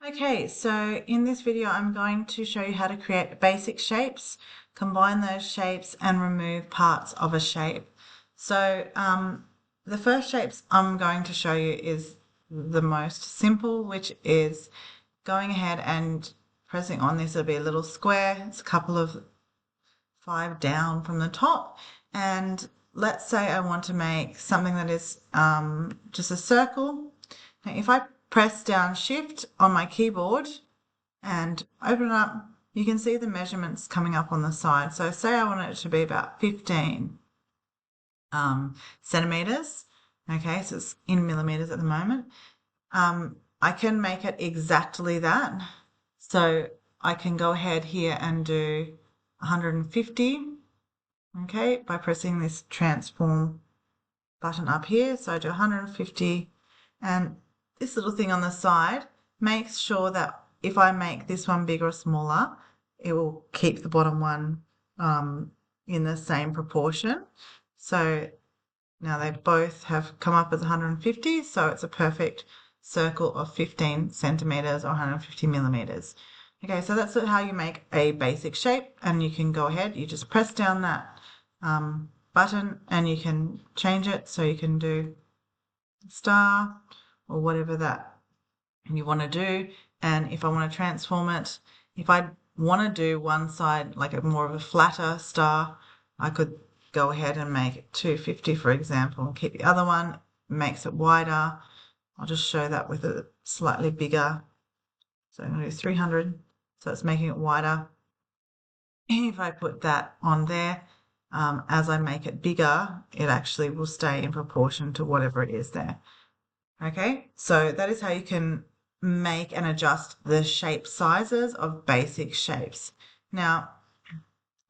Okay, so in this video, I'm going to show you how to create basic shapes, combine those shapes and remove parts of a shape. So the first shapes I'm going to show you is the most simple, which is going ahead and pressing on this. It'll be a little square. It's a couple of 5 down from the top. And let's say I want to make something that is just a circle. Now, if I press down Shift on my keyboard and open it up, you can see the measurements coming up on the side. So say I want it to be about 15 centimeters. Okay, so it's in millimeters at the moment. I can make it exactly that. So I can go ahead here and do 150, okay, by pressing this transform button up here. So I do 150, and this little thing on the side makes sure that if I make this one bigger or smaller, it will keep the bottom one in the same proportion. So now they both have come up as 150, so it's a perfect circle of 15 centimeters or 150 millimeters. Okay, so that's how you make a basic shape, and you can go ahead, you just press down that button and you can change it. So you can do star or whatever that you want to do. And if I want to transform it, if I want to do one side like a more of a flatter star, I could go ahead and make it 250, for example, and keep the other one, makes it wider. I'll just show that with a slightly bigger. So I'm going to do 300. So it's making it wider. If I put that on there, as I make it bigger, it actually will stay in proportion to whatever it is there. Okay, so that is how you can make and adjust the shape sizes of basic shapes. Now,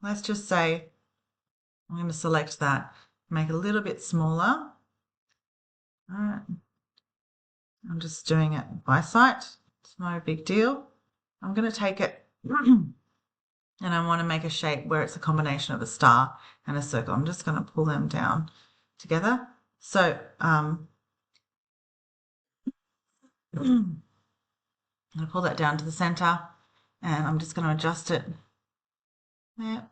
let's just say I'm going to select that, make it a little bit smaller. All right. I'm just doing it by sight. It's no big deal. I'm going to take it and I want to make a shape where it's a combination of a star and a circle. I'm just going to pull them down together. So I'm going to pull that down to the center, and I'm just going to adjust it there.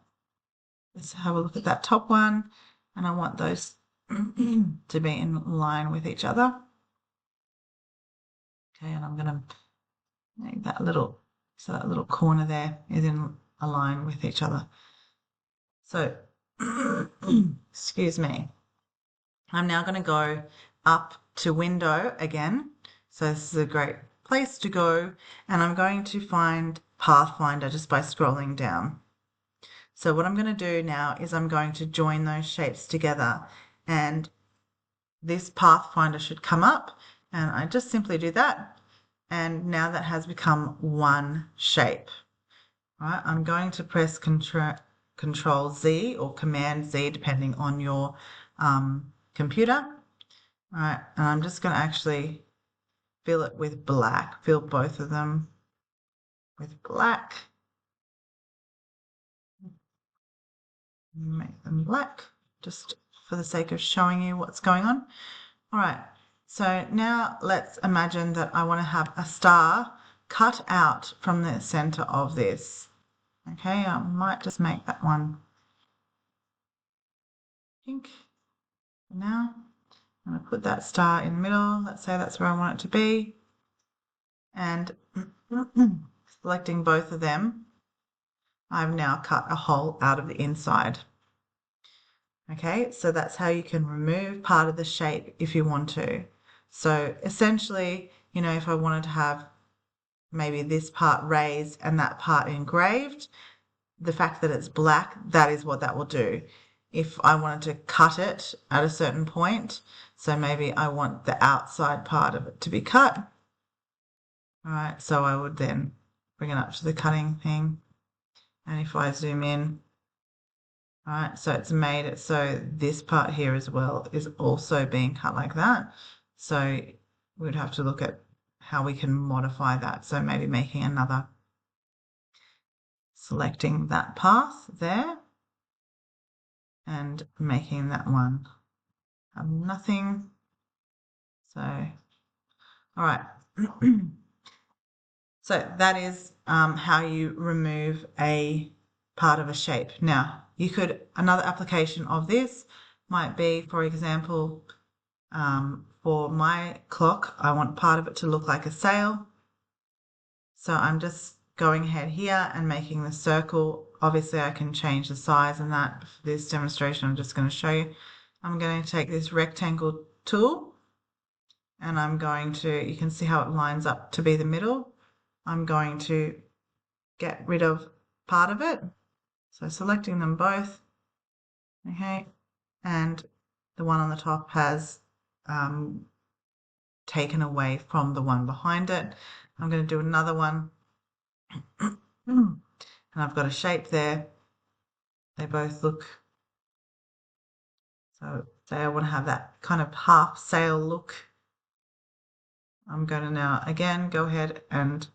Let's have a look at that top one, and I want those to be in line with each other. Okay, and I'm going to make that little, so that little corner there is in a line with each other. So, excuse me. I'm now going to go up to window again. So this is a great place to go, and I'm going to find Pathfinder just by scrolling down. So what I'm going to do now is I'm going to join those shapes together, and this Pathfinder should come up, and I just simply do that. And now that has become one shape. All right, I'm going to press Control Z or Command Z depending on your computer. All right, and I'm just going to actually fill it with black, fill both of them with black. Make them black just for the sake of showing you what's going on. All right, so now let's imagine that I want to have a star cut out from the center of this. Okay, I might just make that one pink for now. I'm going to put that star in the middle. Let's say that's where I want it to be. And selecting both of them, I've now cut a hole out of the inside. Okay, so that's how you can remove part of the shape if you want to. So essentially, you know, if I wanted to have maybe this part raised and that part engraved, the fact that it's black, that is what that will do. If I wanted to cut it at a certain point, so maybe I want the outside part of it to be cut. All right, so I would then bring it up to the cutting thing. And if I zoom in, all right, so it's made it so this part here as well is also being cut like that. So we'd have to look at how we can modify that. So maybe making another, selecting that path there and making that one have nothing. So, all right. So that is how you remove a part of a shape. Now, another application of this might be, for example, for my clock, I want part of it to look like a sail. So I'm just going ahead here and making the circle. Obviously, I can change the size and that. For this demonstration, I'm just going to show you. I'm going to take this rectangle tool and I'm going to, you can see how it lines up to be the middle. I'm going to get rid of part of it. So selecting them both, okay, and the one on the top has taken away from the one behind it. I'm going to do another one. And I've got a shape there. They both look, so say I want to have that kind of half sail look. I'm going to now again go ahead and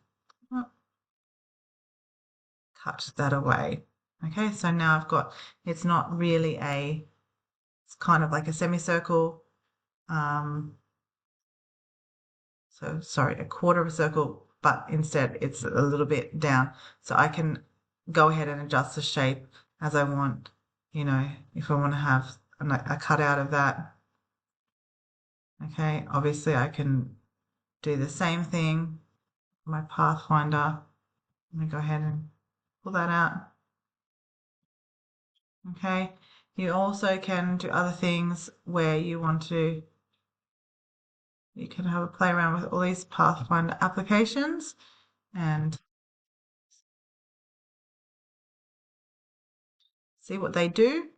cut that away. Okay, so now I've got, it's not really it's kind of like a semicircle. So sorry, a quarter of a circle, but instead it's a little bit down. So I can go ahead and adjust the shape as I want, if I want to have a cutout of that. Okay, obviously I can do the same thing. My Pathfinder, I'm going to go ahead and pull that out. Okay, you also can do other things where you can have a play around with all these Pathfinder applications and see what they do.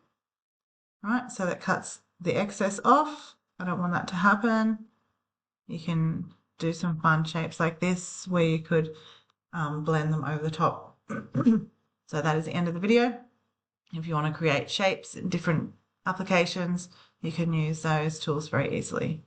Right, so that cuts the excess off. I don't want that to happen. You can do some fun shapes like this where you could blend them over the top. So that is the end of the video. If you want to create shapes in different applications, you can use those tools very easily.